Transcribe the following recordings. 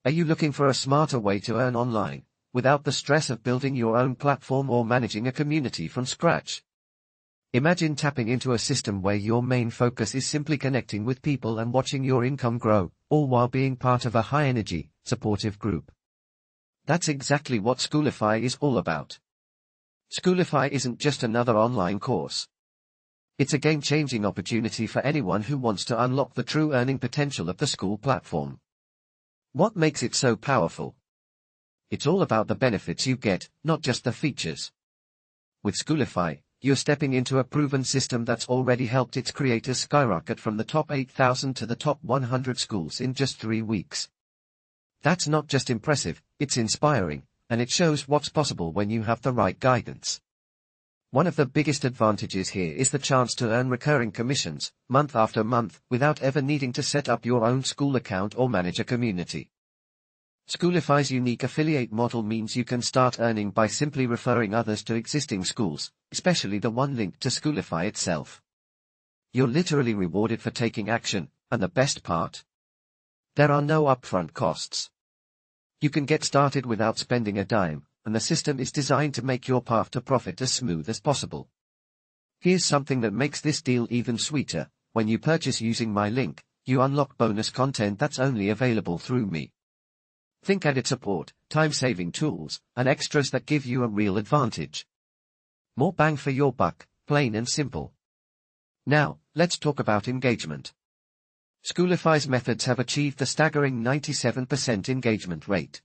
Are you looking for a smarter way to earn online, without the stress of building your own platform or managing a community from scratch? Imagine tapping into a system where your main focus is simply connecting with people and watching your income grow, all while being part of a high-energy, supportive group. That's exactly what Skooolify is all about. Skooolify isn't just another online course. It's a game-changing opportunity for anyone who wants to unlock the true earning potential of the Skool platform. What makes it so powerful? It's all about the benefits you get, not just the features. With Skooolify, you're stepping into a proven system that's already helped its creators skyrocket from the top 8,000 to the top 100 schools in just 3 weeks. That's not just impressive, it's inspiring, and it shows what's possible when you have the right guidance. One of the biggest advantages here is the chance to earn recurring commissions, month after month, without ever needing to set up your own Skool account or manage a community. Skoolify's unique affiliate model means you can start earning by simply referring others to existing schools, especially the one linked to Skoolify itself. You're literally rewarded for taking action, and the best part? There are no upfront costs. You can get started without spending a dime, and the system is designed to make your path to profit as smooth as possible. Here's something that makes this deal even sweeter: when you purchase using my link, you unlock bonus content that's only available through me. Think added support, time-saving tools, and extras that give you a real advantage. More bang for your buck, plain and simple. Now, let's talk about engagement. Skoolify's methods have achieved the staggering 97% engagement rate.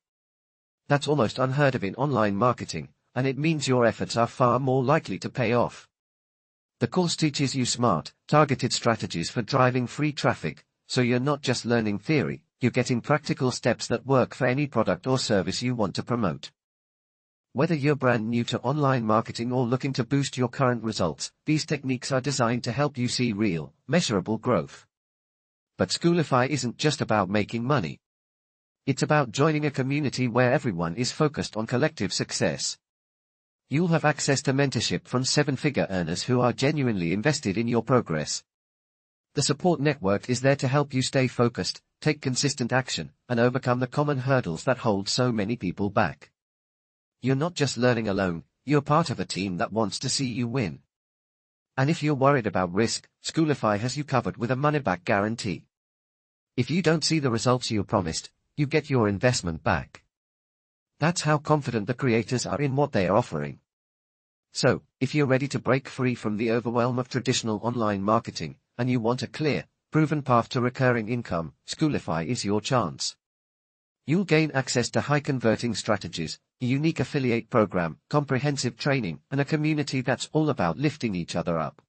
That's almost unheard of in online marketing, and it means your efforts are far more likely to pay off. The course teaches you smart, targeted strategies for driving free traffic, so you're not just learning theory, you're getting practical steps that work for any product or service you want to promote. Whether you're brand new to online marketing or looking to boost your current results, these techniques are designed to help you see real, measurable growth. But Skoolify isn't just about making money. It's about joining a community where everyone is focused on collective success. You'll have access to mentorship from 7-figure earners who are genuinely invested in your progress. The support network is there to help you stay focused, take consistent action, and overcome the common hurdles that hold so many people back. You're not just learning alone, you're part of a team that wants to see you win. And if you're worried about risk, Skoolify has you covered with a money-back guarantee. If you don't see the results you promised, you get your investment back. That's how confident the creators are in what they are offering. So, if you're ready to break free from the overwhelm of traditional online marketing, and you want a clear, proven path to recurring income, Skoolify is your chance. You'll gain access to high-converting strategies, a unique affiliate program, comprehensive training, and a community that's all about lifting each other up.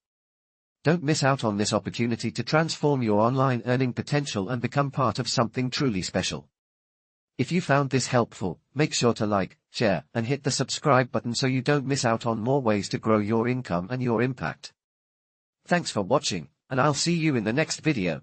Don't miss out on this opportunity to transform your online earning potential and become part of something truly special. If you found this helpful, make sure to like, share, and hit the subscribe button so you don't miss out on more ways to grow your income and your impact. Thanks for watching, and I'll see you in the next video.